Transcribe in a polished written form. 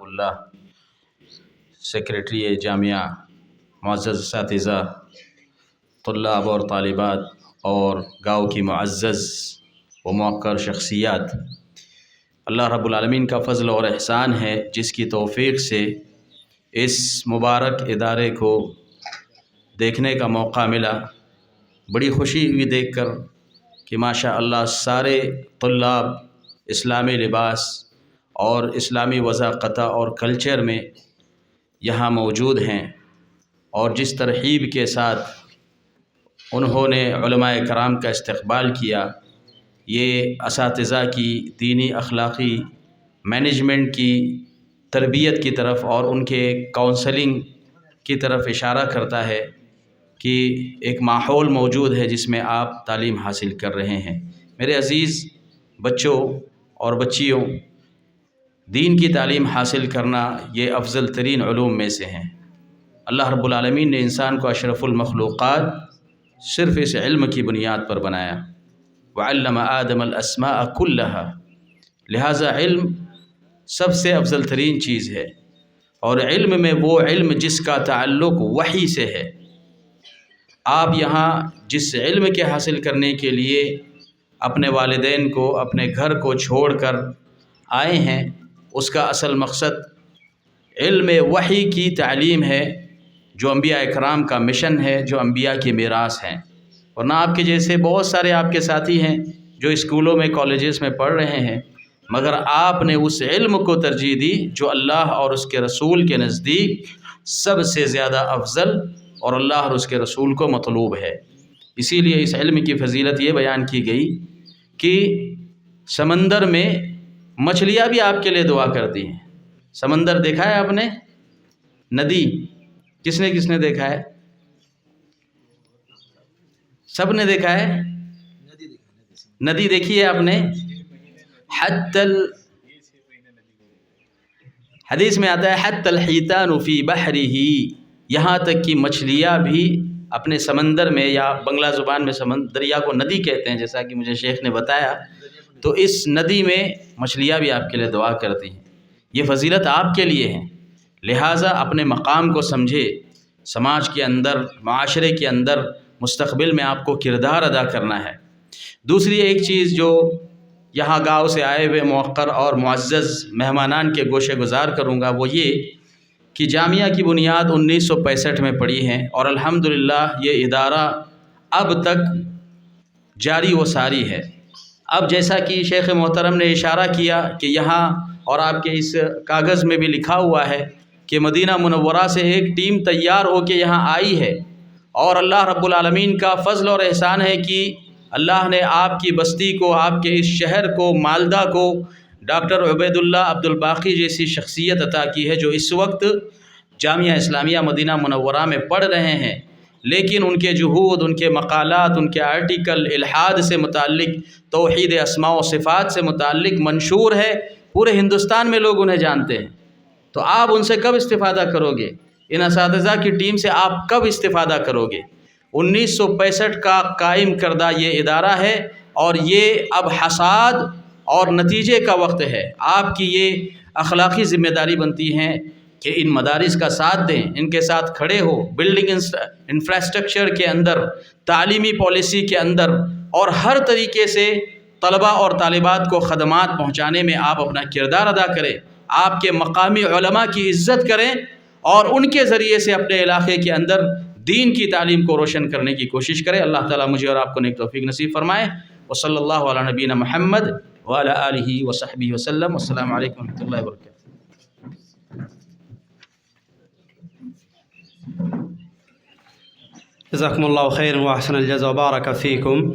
اللہ، secretary جامعہ، معزز اساتذہ، طلاب اور طالبات اور گاؤں کی معزز و موقر شخصیات، اللہ رب العالمین کا فضل اور احسان ہے جس کی توفیق سے اس مبارک ادارے کو دیکھنے کا موقع ملا۔ بڑی خوشی ہوئی دیکھ کر کہ ماشاء اللہ سارے طلاب اسلامی لباس اور اسلامی وضاقتہ اور کلچر میں یہاں موجود ہیں، اور جس ترحیب کے ساتھ انہوں نے علماء کرام کا استقبال کیا، یہ اساتذہ کی دینی اخلاقی مینجمنٹ کی تربیت کی طرف اور ان کے کونسلنگ کی طرف اشارہ کرتا ہے کہ ایک ماحول موجود ہے جس میں آپ تعلیم حاصل کر رہے ہیں۔ میرے عزیز بچوں اور بچیوں، دین کی تعلیم حاصل کرنا یہ افضل ترین علوم میں سے ہیں۔ اللہ رب العالمین نے انسان کو اشرف المخلوقات صرف اس علم کی بنیاد پر بنایا۔ وعلم آدم الاسماء كلها، لہٰذا علم سب سے افضل ترین چیز ہے، اور علم میں وہ علم جس کا تعلق وحی سے ہے۔ آپ یہاں جس علم کے حاصل کرنے کے لیے اپنے والدین کو، اپنے گھر کو چھوڑ کر آئے ہیں، اس کا اصل مقصد علم وحی کی تعلیم ہے، جو انبیاء اکرام کا مشن ہے، جو انبیاء کی میراث ہیں۔ ورنہ آپ کے جیسے بہت سارے آپ کے ساتھی ہیں جو اسکولوں میں، کالجز میں پڑھ رہے ہیں، مگر آپ نے اس علم کو ترجیح دی جو اللہ اور اس کے رسول کے نزدیک سب سے زیادہ افضل اور اللہ اور اس کے رسول کو مطلوب ہے۔ اسی لیے اس علم کی فضیلت یہ بیان کی گئی کہ سمندر میں مچھلیاں بھی آپ کے لیے دعا کرتی ہیں۔ سمندر دیکھا ہے آپ نے؟ ندی کس نے دیکھا ہے؟ سب نے دیکھا ہے؟ ندی دیکھی ہے آپ نے؟ حدیث میں آتا ہے حتی الحیتان فی بحرہ، یہاں تک کہ مچھلیاں بھی اپنے سمندر میں، یا بنگلہ زبان میں دریا کو ندی کہتے ہیں جیسا کہ مجھے شیخ نے بتایا، تو اس ندی میں مچھلیاں بھی آپ کے لیے دعا کرتی ہیں۔ یہ فضیلت آپ کے لیے ہے، لہٰذا اپنے مقام کو سمجھے، سماج کے اندر، معاشرے کے اندر مستقبل میں آپ کو کردار ادا کرنا ہے۔ دوسری ایک چیز جو یہاں گاؤں سے آئے ہوئے موقر اور معزز مہمانان کے گوشے گزار کروں گا، وہ یہ کہ جامعہ کی بنیاد 1965 میں پڑی ہے، اور الحمدللہ یہ ادارہ اب تک جاری و ساری ہے۔ اب جیسا کہ شیخ محترم نے اشارہ کیا کہ یہاں، اور آپ کے اس کاغذ میں بھی لکھا ہوا ہے کہ مدینہ منورہ سے ایک ٹیم تیار ہو کے یہاں آئی ہے، اور اللہ رب العالمین کا فضل اور احسان ہے کہ اللہ نے آپ کی بستی کو، آپ کے اس شہر کو، مالدہ کو ڈاکٹر عبید اللہ عبد الباقی جیسی شخصیت عطا کی ہے، جو اس وقت جامعہ اسلامیہ مدینہ منورہ میں پڑھ رہے ہیں، لیکن ان کے جہود، ان کے مقالات، ان کے آرٹیکل الحاد سے متعلق، توحید اسماء و صفات سے متعلق منشور ہے، پورے ہندوستان میں لوگ انہیں جانتے ہیں۔ تو آپ ان سے کب استفادہ کرو گے؟ ان اساتذہ کی ٹیم سے آپ کب استفادہ کرو گے؟ 1965 کا قائم کردہ یہ ادارہ ہے، اور یہ اب حصاد اور نتیجے کا وقت ہے۔ آپ کی یہ اخلاقی ذمہ داری بنتی ہے کہ ان مدارس کا ساتھ دیں، ان کے ساتھ کھڑے ہو، بلڈنگ انفراسٹرکچر کے اندر، تعلیمی پالیسی کے اندر، اور ہر طریقے سے طلباء اور طالبات کو خدمات پہنچانے میں آپ اپنا کردار ادا کریں، آپ کے مقامی علماء کی عزت کریں، اور ان کے ذریعے سے اپنے علاقے کے اندر دین کی تعلیم کو روشن کرنے کی کوشش کریں۔ اللہ تعالیٰ مجھے اور آپ کو نیک توفیق نصیب فرمائے۔ وصلی اللہ علی نبینا محمد وعلی آلہ وصحبہ وسلم۔ السلام علیکم ورحمۃ اللہ وبرکاتہ۔ جزاکم اللہ خیر واحسن الجزا وبارک فیکم۔